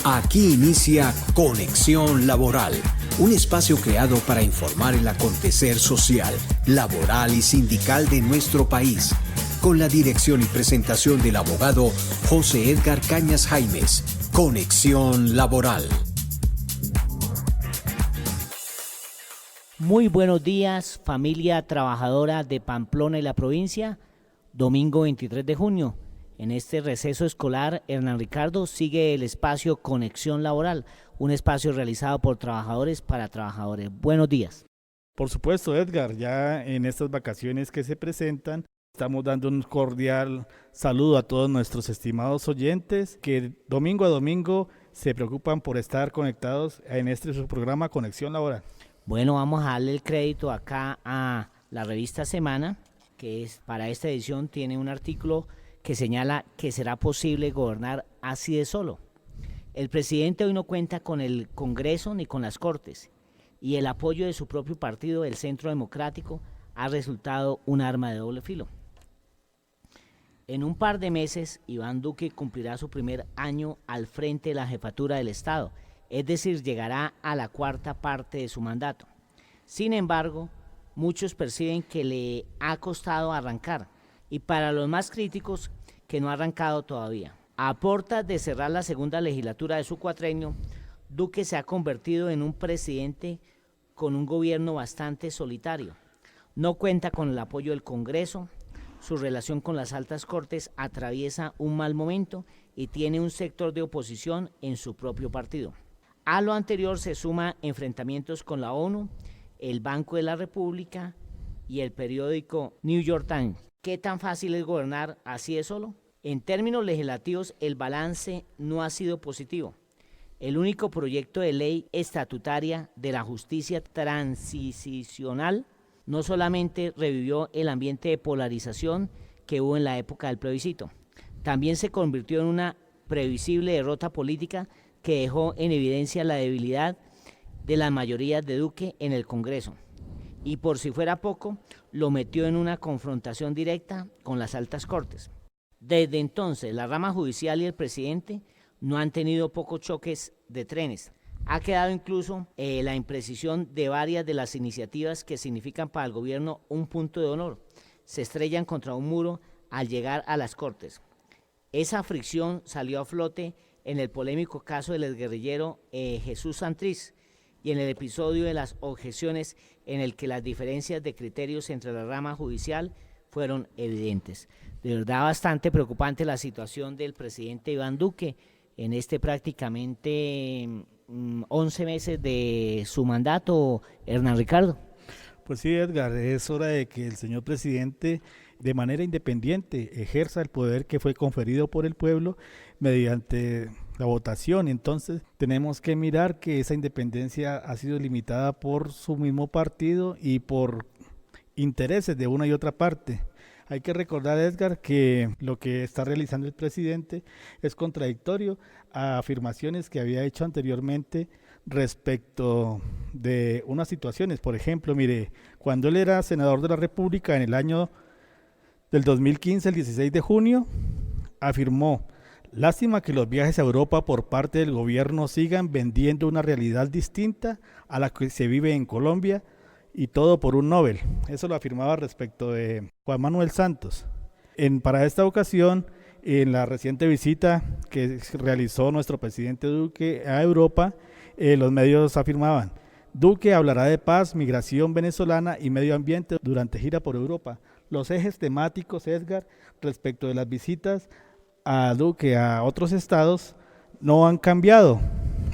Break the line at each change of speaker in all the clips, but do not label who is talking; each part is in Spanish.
Aquí inicia Conexión Laboral, un espacio creado para informar el acontecer social, laboral y sindical de nuestro país, con la dirección y presentación del abogado José Edgar Cañas Jaimes. Conexión Laboral.
Muy buenos días, familia trabajadora de Pamplona y la provincia. Domingo 23 de junio. En este receso escolar, Hernán Ricardo sigue el espacio Conexión Laboral, un espacio realizado por trabajadores para trabajadores. Buenos días.
Por supuesto, Edgar, ya en estas vacaciones que se presentan, estamos dando un cordial saludo a todos nuestros estimados oyentes que domingo a domingo se preocupan por estar conectados en este su programa Conexión Laboral.
Bueno, vamos a darle el crédito acá a la revista Semana, que es para esta edición tiene un artículo que señala que será posible gobernar así de solo. El presidente hoy no cuenta con el Congreso ni con las Cortes, y el apoyo de su propio partido, el Centro Democrático, ha resultado un arma de doble filo. En un par de meses, Iván Duque cumplirá su primer año al frente de la jefatura del Estado, es decir, llegará a la cuarta parte de su mandato. Sin embargo, muchos perciben que le ha costado arrancar, y para los más críticos, que no ha arrancado todavía. A portas de cerrar la segunda legislatura de su cuatrenio, Duque se ha convertido en un presidente con un gobierno bastante solitario. No cuenta con el apoyo del Congreso, su relación con las altas cortes atraviesa un mal momento y tiene un sector de oposición en su propio partido. A lo anterior se suma enfrentamientos con la ONU, el Banco de la República y el periódico New York Times. ¿Qué tan fácil es gobernar así de solo? En términos legislativos, el balance no ha sido positivo. El único proyecto de ley estatutaria de la justicia transicional no solamente revivió el ambiente de polarización que hubo en la época del plebiscito, también se convirtió en una previsible derrota política que dejó en evidencia la debilidad de las mayorías de Duque en el Congreso. Y por si fuera poco, lo metió en una confrontación directa con las altas cortes. Desde entonces, la rama judicial y el presidente no han tenido pocos choques de trenes. Ha quedado incluso la imprecisión de varias de las iniciativas que significan para el gobierno un punto de honor. Se estrellan contra un muro al llegar a las cortes. Esa fricción salió a flote en el polémico caso del exguerrillero Jesús Santrich, y en el episodio de las objeciones en el que las diferencias de criterios entre la rama judicial fueron evidentes. De verdad bastante preocupante la situación del presidente Iván Duque en prácticamente 11 meses de su mandato, Hernán Ricardo.
Pues sí, Edgar, es hora de que el señor presidente de manera independiente ejerza el poder que fue conferido por el pueblo mediante la votación. Entonces tenemos que mirar que esa independencia ha sido limitada por su mismo partido y por intereses de una y otra parte. Hay que recordar, Edgar, que lo que está realizando el presidente es contradictorio a afirmaciones que había hecho anteriormente respecto de unas situaciones. Por ejemplo, mire, cuando él era senador de la República en el año del 2015, el 16 de junio, afirmó: lástima que los viajes a Europa por parte del gobierno sigan vendiendo una realidad distinta a la que se vive en Colombia, y todo por un Nobel. Eso lo afirmaba respecto de Juan Manuel Santos. Para esta ocasión, en la reciente visita que realizó nuestro presidente Duque a Europa, los medios afirmaban: Duque hablará de paz, migración venezolana y medio ambiente durante gira por Europa. Los ejes temáticos, Edgar, respecto de las visitas a Duque a otros estados no han cambiado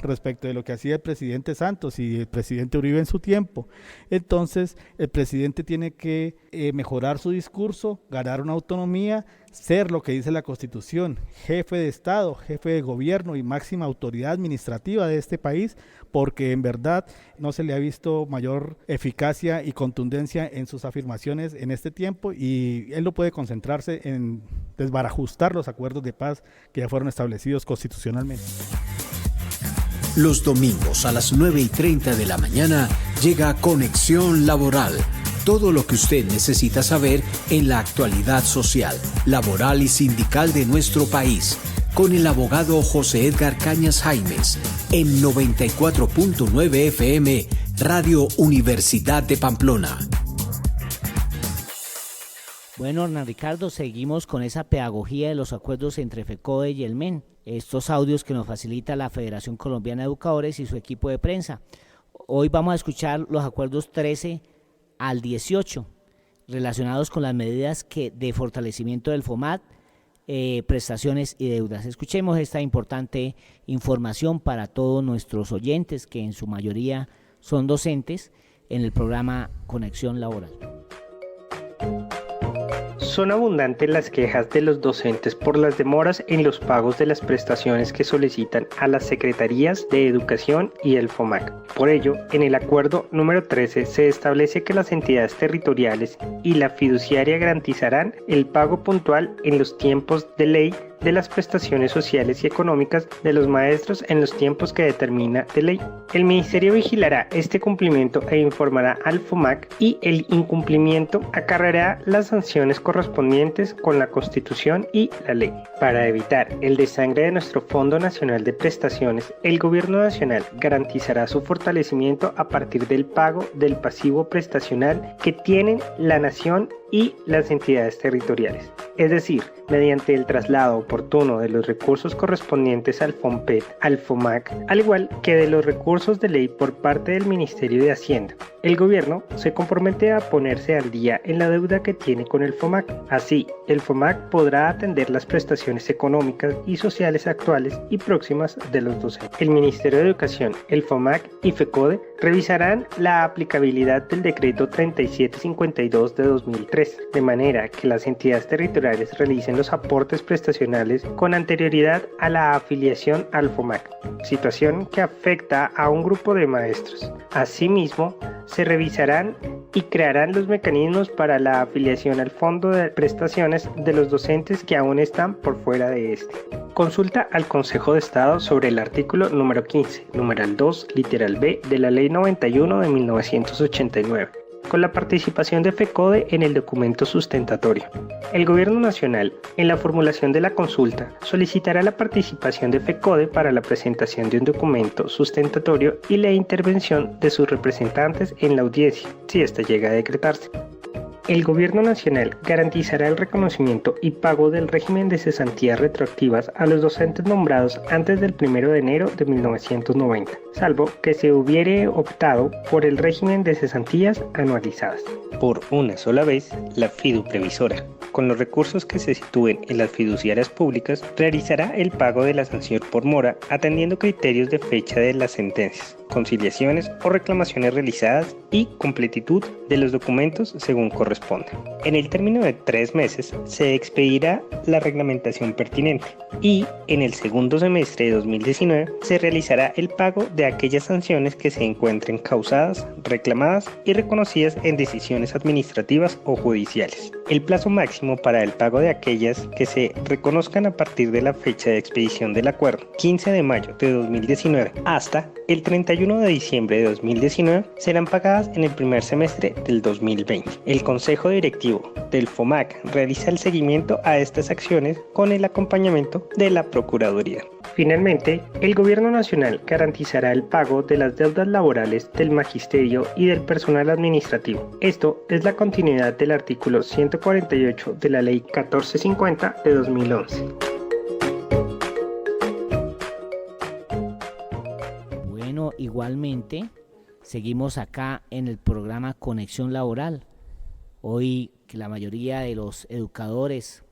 respecto de lo que hacía el presidente Santos y el presidente Uribe en su tiempo. Entonces, el presidente tiene que mejorar su discurso, ganar una autonomía, ser lo que dice la Constitución, jefe de Estado, jefe de gobierno y máxima autoridad administrativa de este país, porque en verdad no se le ha visto mayor eficacia y contundencia en sus afirmaciones en este tiempo, y él no puede concentrarse en desbarajustar los acuerdos de paz que ya fueron establecidos constitucionalmente.
Los domingos a las 9:30 de la mañana llega Conexión Laboral. Todo lo que usted necesita saber en la actualidad social, laboral y sindical de nuestro país. con el abogado José Edgar Cañas Jaimes en 94.9 FM Radio Universidad de Pamplona.
Bueno, Hernán Ricardo, seguimos con esa pedagogía de los acuerdos entre FECODE y el MEN. Estos audios que nos facilita la Federación Colombiana de Educadores y su equipo de prensa. Hoy vamos a escuchar los acuerdos 13 al 18, relacionados con las medidas de fortalecimiento del FOMAC, prestaciones y deudas. Escuchemos esta importante información para todos nuestros oyentes, que en su mayoría son docentes, en el programa Conexión Laboral.
Son abundantes las quejas de los docentes por las demoras en los pagos de las prestaciones que solicitan a las Secretarías de Educación y el FOMAC. Por ello, en el acuerdo número 13 se establece que las entidades territoriales y la fiduciaria garantizarán el pago puntual en los tiempos de ley de las prestaciones sociales y económicas de los maestros en los tiempos que determina de ley. El Ministerio vigilará este cumplimiento e informará al FOMAC, y el incumplimiento acarreará las sanciones correspondientes con la Constitución y la ley. Para evitar el desangre de nuestro Fondo Nacional de Prestaciones, el Gobierno Nacional garantizará su fortalecimiento a partir del pago del pasivo prestacional que tienen la Nación y las entidades territoriales, es decir, mediante el traslado oportuno de los recursos correspondientes al FOMPET, al FOMAC, al igual que de los recursos de ley por parte del Ministerio de Hacienda. El gobierno se compromete a ponerse al día en la deuda que tiene con el FOMAC. Así, el FOMAC podrá atender las prestaciones económicas y sociales actuales y próximas de los docentes. El Ministerio de Educación, el FOMAC y FECODE revisarán la aplicabilidad del decreto 3752 de 2003, de manera que las entidades territoriales realicen los aportes prestacionales con anterioridad a la afiliación al FOMAC, situación que afecta a un grupo de maestros. Asimismo, se revisarán y crearán los mecanismos para la afiliación al Fondo de Prestaciones de los docentes que aún están por fuera de este. Consulta al Consejo de Estado sobre el artículo número 15, numeral 2, literal B de la Ley 91 de 1989. Con la participación de FECODE en el documento sustentatorio. El Gobierno Nacional, en la formulación de la consulta, solicitará la participación de FECODE para la presentación de un documento sustentatorio y la intervención de sus representantes en la audiencia, si ésta llega a decretarse. El Gobierno Nacional garantizará el reconocimiento y pago del régimen de cesantías retroactivas a los docentes nombrados antes del 1 de enero de 1990, salvo que se hubiere optado por el régimen de cesantías anualizadas. Por una sola vez, la Fidu Previsora, con los recursos que se sitúen en las fiduciarias públicas, realizará el pago de la sanción por mora atendiendo criterios de fecha de las sentencias, conciliaciones o reclamaciones realizadas y completitud de los documentos según corresponda. En el término de 3 meses se expedirá la reglamentación pertinente y en el segundo semestre de 2019 se realizará el pago de aquellas sanciones que se encuentren causadas, reclamadas y reconocidas en decisiones administrativas o judiciales. El plazo máximo para el pago de aquellas que se reconozcan a partir de la fecha de expedición del acuerdo, 15 de mayo de 2019, hasta el 31 de diciembre de 2019, serán pagadas en el primer semestre del 2020. El Consejo Directivo del FOMAC realiza el seguimiento a estas acciones con el acompañamiento de la Procuraduría. Finalmente, el Gobierno Nacional garantizará el pago de las deudas laborales del magisterio y del personal administrativo. Esto es la continuidad del artículo 148 de la Ley 1450 de 2011.
Bueno, igualmente, seguimos acá en el programa Conexión Laboral. Hoy que la mayoría de los educadores,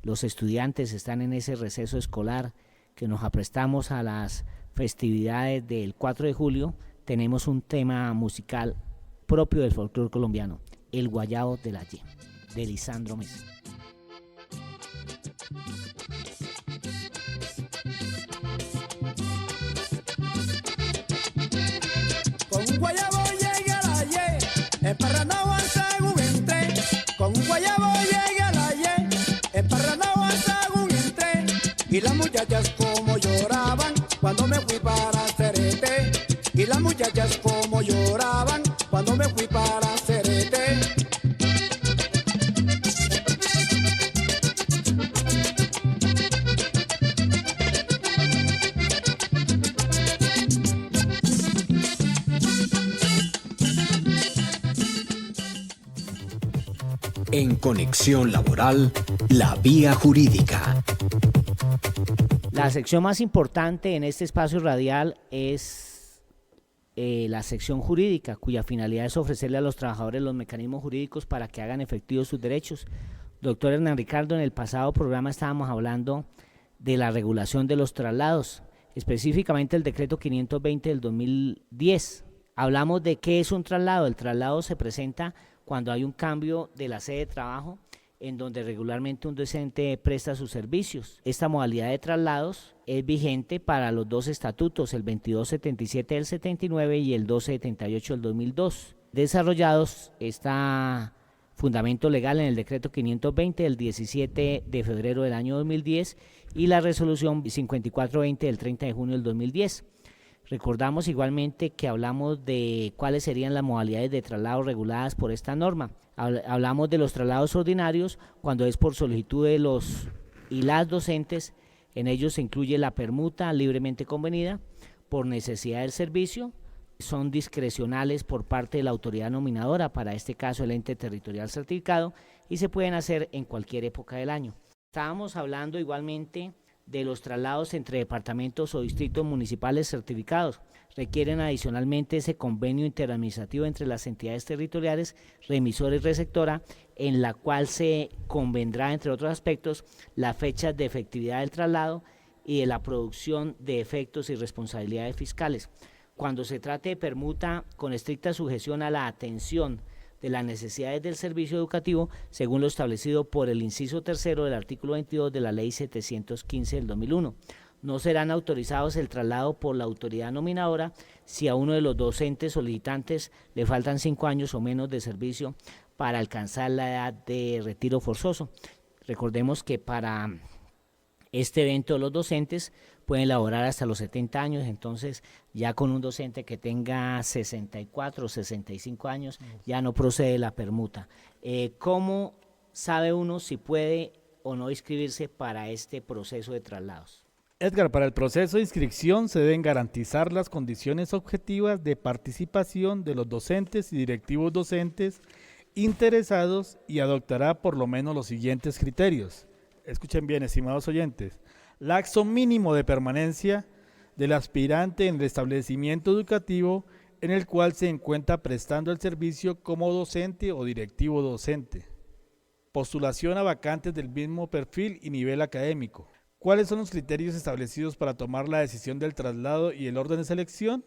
los estudiantes están en ese receso escolar, que nos aprestamos a las festividades del 4 de julio, tenemos un tema musical propio del folclore colombiano, El Guayabo de la Ye, de Lisandro Mesa.
Con un guayabo llega la Ye, emparranado al sagún entré. Con un guayabo llega la Ye, emparranado al sagún entré. Y las muchachas como lloraban cuando me fui para Cerete. Y las muchachas como lloraban cuando me fui para Cerete.
En Conexión Laboral, la vía jurídica.
La sección más importante en este espacio radial es la sección jurídica, cuya finalidad es ofrecerle a los trabajadores los mecanismos jurídicos para que hagan efectivos sus derechos. Doctor Hernán Ricardo, en el pasado programa estábamos hablando de la regulación de los traslados, específicamente el decreto 520 del 2010. Hablamos de qué es un traslado. El traslado se presenta cuando hay un cambio de la sede de trabajo en donde regularmente un docente presta sus servicios. Esta modalidad de traslados es vigente para los dos estatutos, el 2277 del 79 y el 1278 del 2002. Desarrollados está fundamento legal en el decreto 520 del 17 de febrero del año 2010 y la resolución 5420 del 30 de junio del 2010. Recordamos igualmente que hablamos de cuáles serían las modalidades de traslado reguladas por esta norma. Hablamos de los traslados ordinarios cuando es por solicitud de los y las docentes. En ellos se incluye la permuta libremente convenida por necesidad del servicio. Son discrecionales por parte de la autoridad nominadora, para este caso el ente territorial certificado, y se pueden hacer en cualquier época del año. Estábamos hablando igualmente de los traslados entre departamentos o distritos municipales certificados. Requieren adicionalmente ese convenio interadministrativo entre las entidades territoriales, remisora y receptora, en la cual se convendrá, entre otros aspectos, las fechas de efectividad del traslado y de la producción de efectos y responsabilidades fiscales. Cuando se trate de permuta con estricta sujeción a la atención de las necesidades del servicio educativo, según lo establecido por el inciso tercero del artículo 22 de la Ley 715 del 2001. No serán autorizados el traslado por la autoridad nominadora si a uno de los docentes solicitantes le faltan 5 años o menos de servicio para alcanzar la edad de retiro forzoso. Recordemos que para este evento los docentes pueden laborar hasta los 70 años, entonces ya con un docente que tenga 64 o 65 años ya no procede la permuta. ¿Cómo sabe uno si puede o no inscribirse para este proceso de traslados?
Edgar, para el proceso de inscripción se deben garantizar las condiciones objetivas de participación de los docentes y directivos docentes interesados y adoptará por lo menos los siguientes criterios. Escuchen bien, estimados oyentes. Lapso mínimo de permanencia del aspirante en el establecimiento educativo en el cual se encuentra prestando el servicio como docente o directivo docente. Postulación a vacantes del mismo perfil y nivel académico. ¿Cuáles son los criterios establecidos para tomar la decisión del traslado y el orden de selección?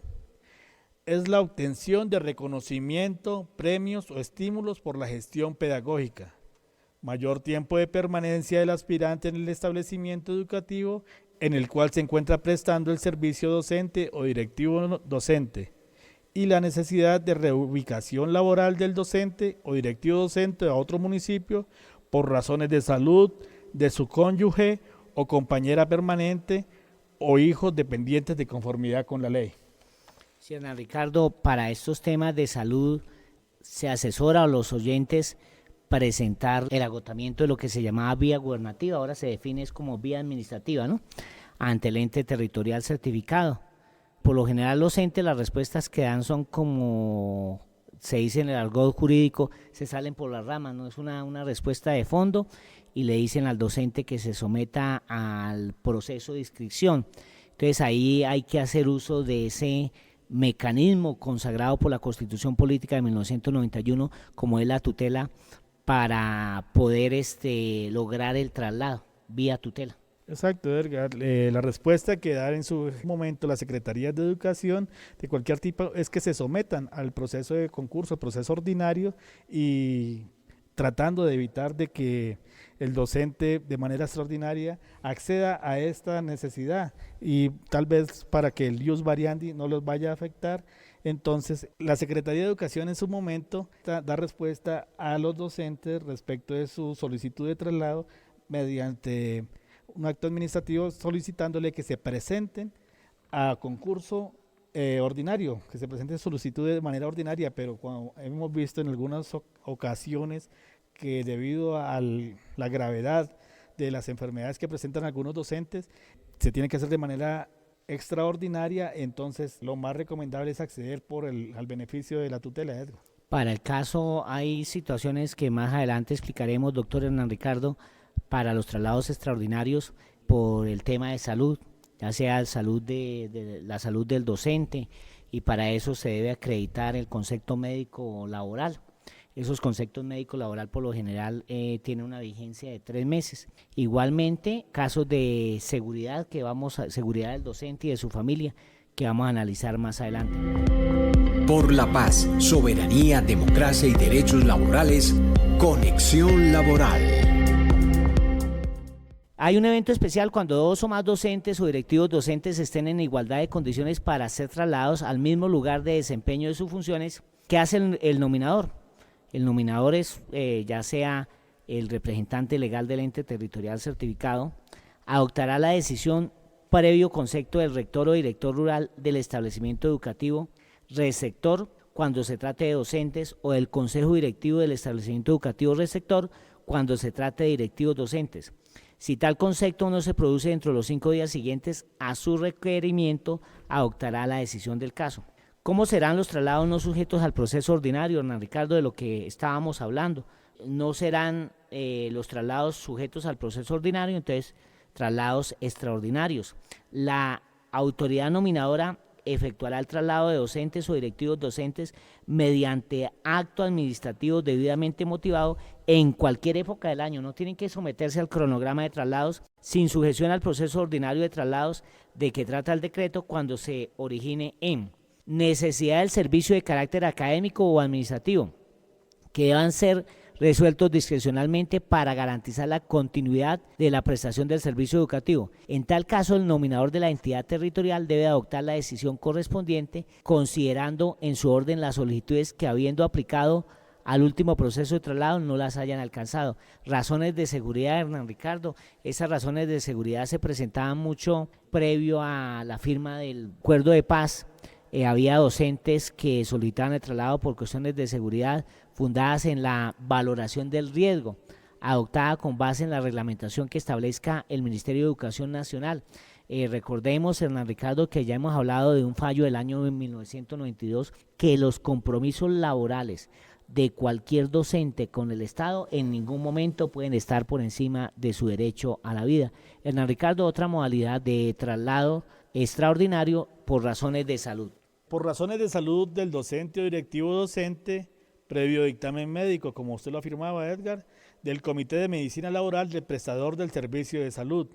Es la obtención de reconocimiento, premios o estímulos por la gestión pedagógica. Mayor tiempo de permanencia del aspirante en el establecimiento educativo en el cual se encuentra prestando el servicio docente o directivo docente. Y la necesidad de reubicación laboral del docente o directivo docente a otro municipio por razones de salud, de su cónyuge o compañera permanente o hijos dependientes de conformidad con la ley.
Sí, Hernán Ricardo, para estos temas de salud se asesora a los oyentes presentar el agotamiento de lo que se llamaba vía gubernativa, ahora se define como vía administrativa, ¿no?, ante el ente territorial certificado. Por lo general los entes, las respuestas que dan son como se dice en el argot jurídico, se salen por las ramas, no es una respuesta de fondo, y le dicen al docente que se someta al proceso de inscripción. Entonces ahí hay que hacer uso de ese mecanismo consagrado por la Constitución Política de 1991, como es la tutela, para poder lograr el traslado vía tutela.
Exacto, Edgar. La respuesta que da en su momento la Secretaría de Educación de cualquier tipo es que se sometan al proceso de concurso, al proceso ordinario, y tratando de evitar de que el docente de manera extraordinaria acceda a esta necesidad y tal vez para que el ius variandi no los vaya a afectar. Entonces, la Secretaría de Educación en su momento da respuesta a los docentes respecto de su solicitud de traslado mediante un acto administrativo solicitándole que se presenten a concurso ordinario, que se presenten solicitudes de manera ordinaria, pero cuando hemos visto en algunas ocasiones que debido a la gravedad de las enfermedades que presentan algunos docentes, se tiene que hacer de manera extraordinaria, entonces lo más recomendable es acceder al beneficio de la tutela, Edgar.
Para el caso hay situaciones que más adelante explicaremos, doctor Hernán Ricardo, para los traslados extraordinarios por el tema de salud, ya sea salud de la salud del docente, y para eso se debe acreditar el concepto médico laboral. Esos conceptos médico laboral por lo general tienen una vigencia de 3 meses. Igualmente, casos de seguridad seguridad del docente y de su familia, que vamos a analizar más adelante.
Por la paz, soberanía, democracia y derechos laborales, Conexión Laboral.
Hay un evento especial cuando 2 o más docentes o directivos docentes estén en igualdad de condiciones para ser trasladados al mismo lugar de desempeño de sus funciones. ¿Qué hace el nominador? El nominador es, ya sea el representante legal del ente territorial certificado, adoptará la decisión previo concepto del rector o director rural del establecimiento educativo, receptor cuando se trate de docentes, o del consejo directivo del establecimiento educativo receptor cuando se trate de directivos docentes. Si tal concepto no se produce dentro de los 5 días siguientes a su requerimiento, adoptará la decisión del caso. ¿Cómo serán los traslados no sujetos al proceso ordinario, Hernán Ricardo, de lo que estábamos hablando? No serán los traslados sujetos al proceso ordinario, entonces traslados extraordinarios. La autoridad nominadora efectuará el traslado de docentes o directivos docentes mediante acto administrativo debidamente motivado en cualquier época del año. No tienen que someterse al cronograma de traslados sin sujeción al proceso ordinario de traslados de que trata el decreto cuando se origine en necesidad del servicio de carácter académico o administrativo, que deban ser resueltos discrecionalmente para garantizar la continuidad de la prestación del servicio educativo. En tal caso, el nominador de la entidad territorial debe adoptar la decisión correspondiente, considerando en su orden las solicitudes que, habiendo aplicado al último proceso de traslado, no las hayan alcanzado. Razones de seguridad, Hernán Ricardo. Esas razones de seguridad se presentaban mucho previo a la firma del acuerdo de paz. Había docentes que solicitaban el traslado por cuestiones de seguridad fundadas en la valoración del riesgo, adoptada con base en la reglamentación que establezca el Ministerio de Educación Nacional. Recordemos, Hernán Ricardo, que ya hemos hablado de un fallo del año 1992, que los compromisos laborales de cualquier docente con el Estado en ningún momento pueden estar por encima de su derecho a la vida. Hernán Ricardo, otra modalidad de traslado extraordinario por razones de salud.
Por razones de salud del docente o directivo docente, previo dictamen médico, como usted lo afirmaba, Edgar, del Comité de Medicina Laboral del prestador del servicio de salud.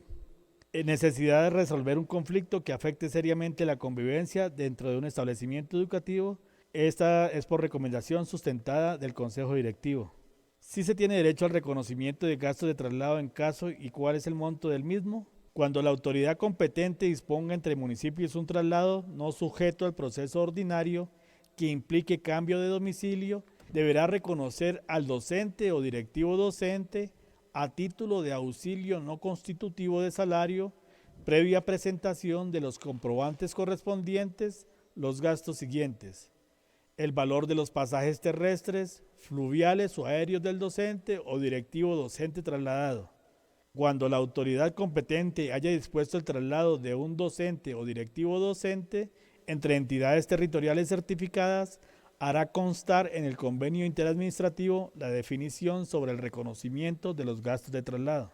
En necesidad de resolver un conflicto que afecte seriamente la convivencia dentro de un establecimiento educativo, esta es por recomendación sustentada del Consejo Directivo. Sí se tiene derecho al reconocimiento de gastos de traslado en caso y cuál es el monto del mismo, cuando la autoridad competente disponga entre municipios un traslado no sujeto al proceso ordinario que implique cambio de domicilio, deberá reconocer al docente o directivo docente a título de auxilio no constitutivo de salario, previa presentación de los comprobantes correspondientes, los gastos siguientes: el valor de los pasajes terrestres, fluviales o aéreos del docente o directivo docente trasladado. Cuando la autoridad competente haya dispuesto el traslado de un docente o directivo docente entre entidades territoriales certificadas, hará constar en el convenio interadministrativo la definición sobre el reconocimiento de los gastos de traslado.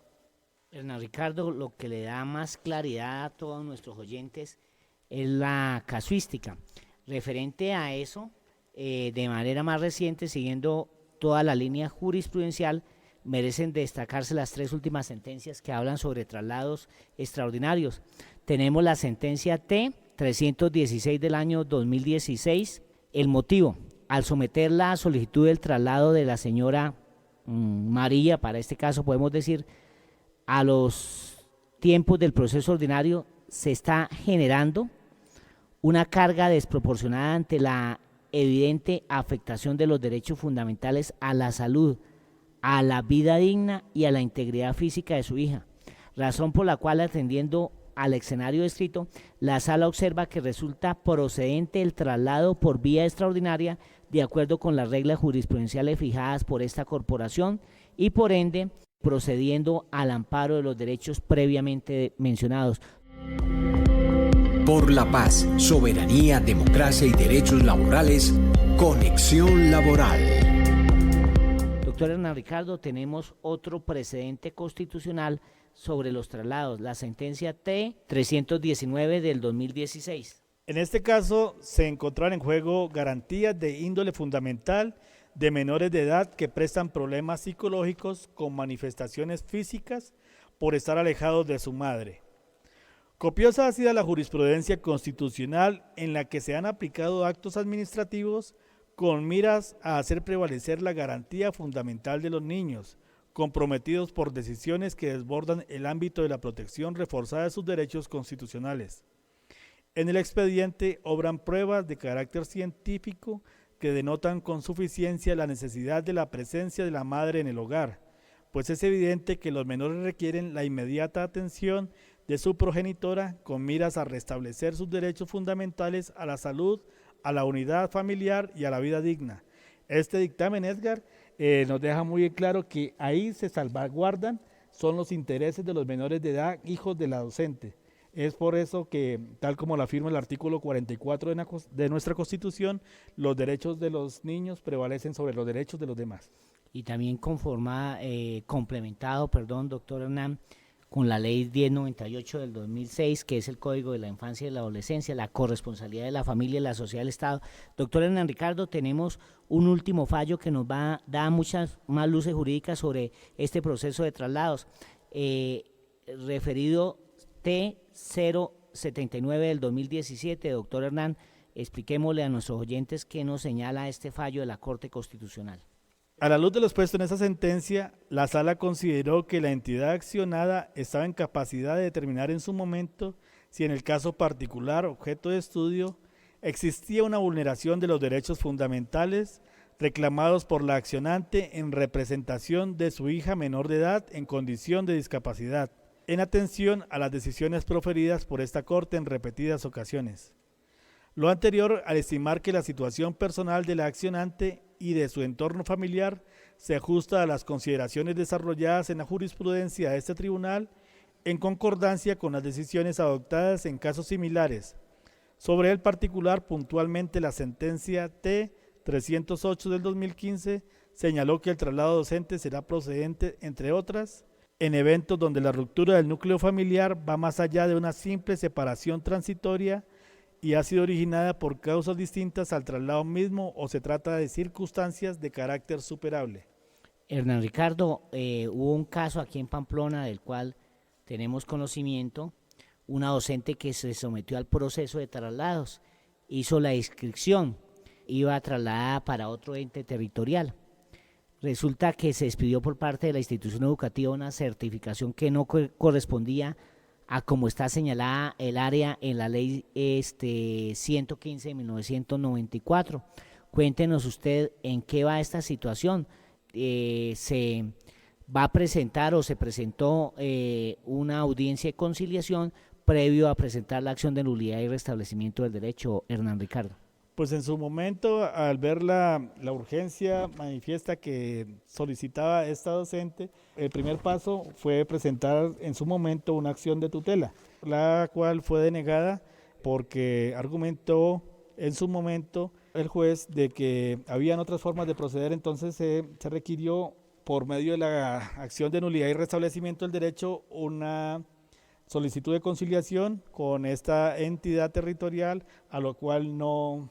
Hernán Ricardo, lo que le da más claridad a todos nuestros oyentes es la casuística. Referente a eso, de manera más reciente, siguiendo toda la línea jurisprudencial, merecen destacarse las 3 últimas sentencias que hablan sobre traslados extraordinarios. Tenemos la sentencia T 316 del año 2016. El motivo: al someter la solicitud del traslado de la señora María, para este caso podemos decir, a los tiempos del proceso ordinario, se está generando una carga desproporcionada ante la evidente afectación de los derechos fundamentales a la salud, a la vida digna y a la integridad física de su hija, razón por la cual, atendiendo al escenario descrito, la sala observa que resulta procedente el traslado por vía extraordinaria de acuerdo con las reglas jurisprudenciales fijadas por esta corporación y por ende procediendo al amparo de los derechos previamente mencionados.
Por la paz, soberanía, democracia y derechos laborales, Conexión Laboral.
Doctor Hernán Ricardo, tenemos otro precedente constitucional sobre los traslados, la sentencia T-319 del 2016.
En este caso se encontraron en juego garantías de índole fundamental de menores de edad que prestan problemas psicológicos con manifestaciones físicas por estar alejados de su madre. Copiosa ha sido la jurisprudencia constitucional en la que se han aplicado actos administrativos con miras a hacer prevalecer la garantía fundamental de los niños, comprometidos por decisiones que desbordan el ámbito de la protección reforzada de sus derechos constitucionales. En el expediente obran pruebas de carácter científico que denotan con suficiencia la necesidad de la presencia de la madre en el hogar, pues es evidente que los menores requieren la inmediata atención de su progenitora con miras a restablecer sus derechos fundamentales a la salud, a la unidad familiar y a la vida digna. Este dictamen, Edgar, nos deja muy claro que ahí se salvaguardan son los intereses de los menores de edad, hijos de la docente. Es por eso que, tal como lo afirma el artículo 44 de nuestra Constitución, los derechos de los niños prevalecen sobre los derechos de los demás.
Y también complementado, doctor Hernán, con la ley 1098 del 2006, que es el Código de la Infancia y la Adolescencia, la corresponsabilidad de la familia y la sociedad del Estado. Doctor Hernán Ricardo, tenemos un último fallo que nos da muchas más luces jurídicas sobre este proceso de traslados, referido T079 del 2017. Doctor Hernán, expliquémosle a nuestros oyentes qué nos señala este fallo de la Corte Constitucional.
A la luz de lo expuesto en esa sentencia, la Sala consideró que la entidad accionada estaba en capacidad de determinar en su momento si en el caso particular objeto de estudio existía una vulneración de los derechos fundamentales reclamados por la accionante en representación de su hija menor de edad en condición de discapacidad, en atención a las decisiones proferidas por esta Corte en repetidas ocasiones. Lo anterior al estimar que la situación personal de la accionante y de su entorno familiar se ajusta a las consideraciones desarrolladas en la jurisprudencia de este tribunal en concordancia con las decisiones adoptadas en casos similares. Sobre el particular, puntualmente la sentencia T-308 del 2015 señaló que el traslado docente será procedente, entre otras, en eventos donde la ruptura del núcleo familiar va más allá de una simple separación transitoria y ha sido originada por causas distintas al traslado mismo o se trata de circunstancias de carácter superable.
Hernán Ricardo, hubo un caso aquí en Pamplona del cual tenemos conocimiento, una docente que se sometió al proceso de traslados, hizo la inscripción, iba trasladada para otro ente territorial. Resulta que se expidió por parte de la institución educativa una certificación que no correspondía a como está señalada el área en la ley 115 de 1994. Cuéntenos usted en qué va esta situación. Se va a presentar o se presentó una audiencia de conciliación previo a presentar la acción de nulidad y restablecimiento del derecho, Hernán Ricardo.
Pues en su momento, al ver la urgencia manifiesta que solicitaba esta docente, el primer paso fue presentar en su momento una acción de tutela, la cual fue denegada porque argumentó en su momento el juez de que habían otras formas de proceder, entonces se requirió por medio de la acción de nulidad y restablecimiento del derecho una solicitud de conciliación con esta entidad territorial, a lo cual no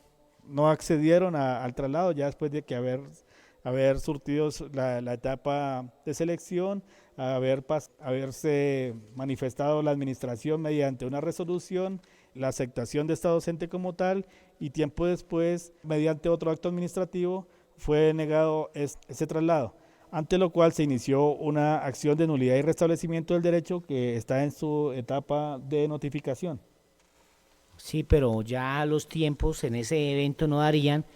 accedieron al traslado ya después de que haber surtido la etapa de selección, haberse manifestado la administración mediante una resolución, la aceptación de esta docente como tal, y tiempo después, mediante otro acto administrativo, fue negado ese traslado, ante lo cual se inició una acción de nulidad y restablecimiento del derecho que está en su etapa de notificación.
Sí, pero ya los tiempos en ese evento no darían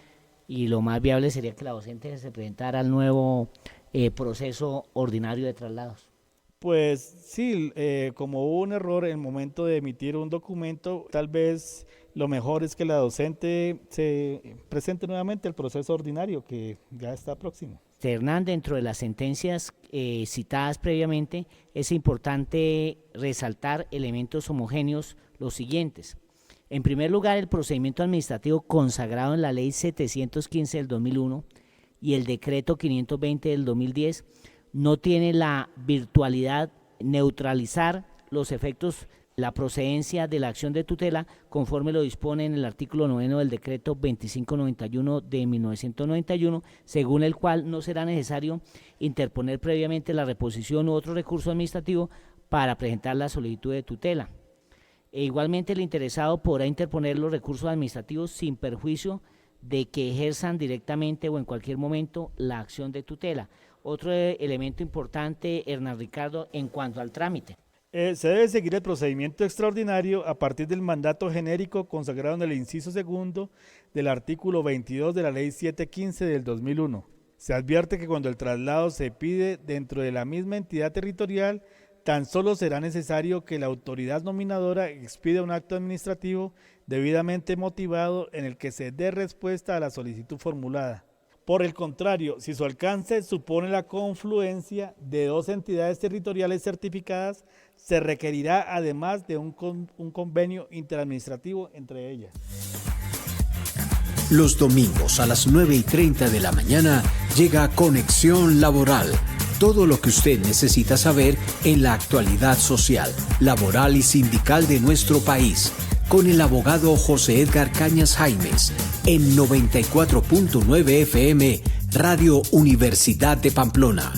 y lo más viable sería que la docente se presentara al nuevo proceso ordinario de traslados.
Pues sí, como hubo un error en el momento de emitir un documento, tal vez lo mejor es que la docente se presente nuevamente al proceso ordinario que ya está próximo.
Hernán, dentro de las sentencias citadas previamente, es importante resaltar elementos homogéneos los siguientes. En primer lugar, el procedimiento administrativo consagrado en la Ley 715 del 2001 y el Decreto 520 del 2010 no tiene la virtualidad neutralizar los efectos, la procedencia de la acción de tutela, conforme lo dispone en el artículo 9 del Decreto 2591 de 1991, según el cual no será necesario interponer previamente la reposición u otro recurso administrativo para presentar la solicitud de tutela. Igualmente, el interesado podrá interponer los recursos administrativos sin perjuicio de que ejerzan directamente o en cualquier momento la acción de tutela. Otro elemento importante, Hernán Ricardo, en cuanto al trámite.
Se debe seguir el procedimiento extraordinario a partir del mandato genérico consagrado en el inciso segundo del artículo 22 de la Ley 715 del 2001. Se advierte que cuando el traslado se pide dentro de la misma entidad territorial, tan solo será necesario que la autoridad nominadora expida un acto administrativo debidamente motivado en el que se dé respuesta a la solicitud formulada. Por el contrario, si su alcance supone la confluencia de dos entidades territoriales certificadas, se requerirá además de un convenio interadministrativo entre ellas.
Los domingos a las 9:30 de la mañana llega Conexión Laboral. Todo lo que usted necesita saber en la actualidad social, laboral y sindical de nuestro país, con el abogado José Edgar Cañas Jaimes, en 94.9 FM, Radio Universidad de Pamplona.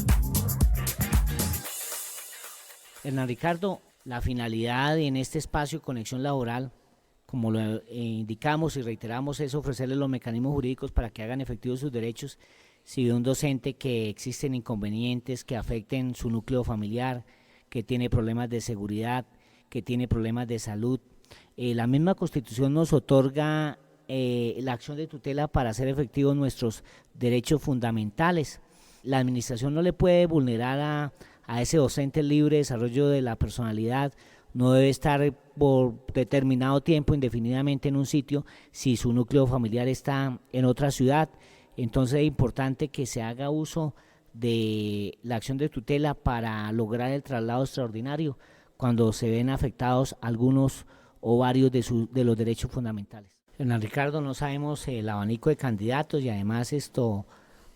Hernán Ricardo, la finalidad en este espacio Conexión Laboral, como lo indicamos y reiteramos, es ofrecerles los mecanismos jurídicos para que hagan efectivos sus derechos si ve un docente que existen inconvenientes que afecten su núcleo familiar, que tiene problemas de seguridad, que tiene problemas de salud. La misma Constitución nos otorga la acción de tutela para hacer efectivos nuestros derechos fundamentales. La administración no le puede vulnerar a ese docente el libre desarrollo de la personalidad, no debe estar por determinado tiempo indefinidamente en un sitio si su núcleo familiar está en otra ciudad. Entonces es importante que se haga uso de la acción de tutela para lograr el traslado extraordinario cuando se ven afectados algunos o varios de los derechos fundamentales. Hernán Ricardo, no sabemos el abanico de candidatos y además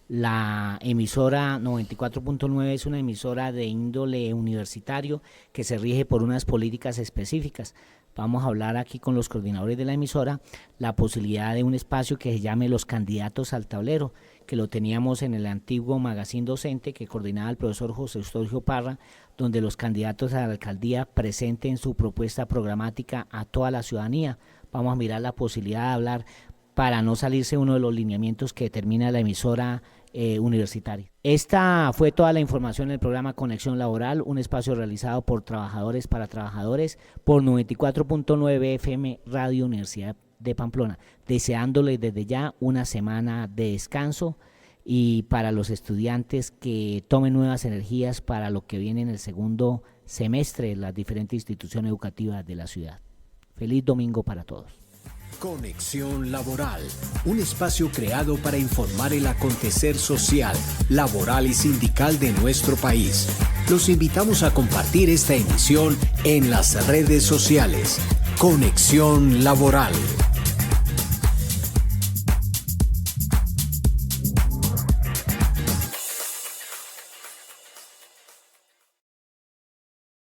la emisora 94.9 es una emisora de índole universitario que se rige por unas políticas específicas. Vamos a hablar aquí con los coordinadores de la emisora la posibilidad de un espacio que se llame Los Candidatos al Tablero, que lo teníamos en el antiguo magazine docente que coordinaba el profesor José Eustorgio Parra, donde los candidatos a la alcaldía presenten su propuesta programática a toda la ciudadanía. Vamos a mirar la posibilidad de hablar para no salirse uno de los lineamientos que determina la emisora universitaria. Esta fue toda la información del programa Conexión Laboral, un espacio realizado por trabajadores para trabajadores por 94.9 FM Radio Universidad de Pamplona, deseándoles desde ya una semana de descanso y para los estudiantes que tomen nuevas energías para lo que viene en el segundo semestre de las diferentes instituciones educativas de la ciudad. Feliz domingo para todos.
Conexión Laboral, un espacio creado para informar el acontecer social, laboral y sindical de nuestro país. Los invitamos a compartir esta emisión en las redes sociales. Conexión Laboral.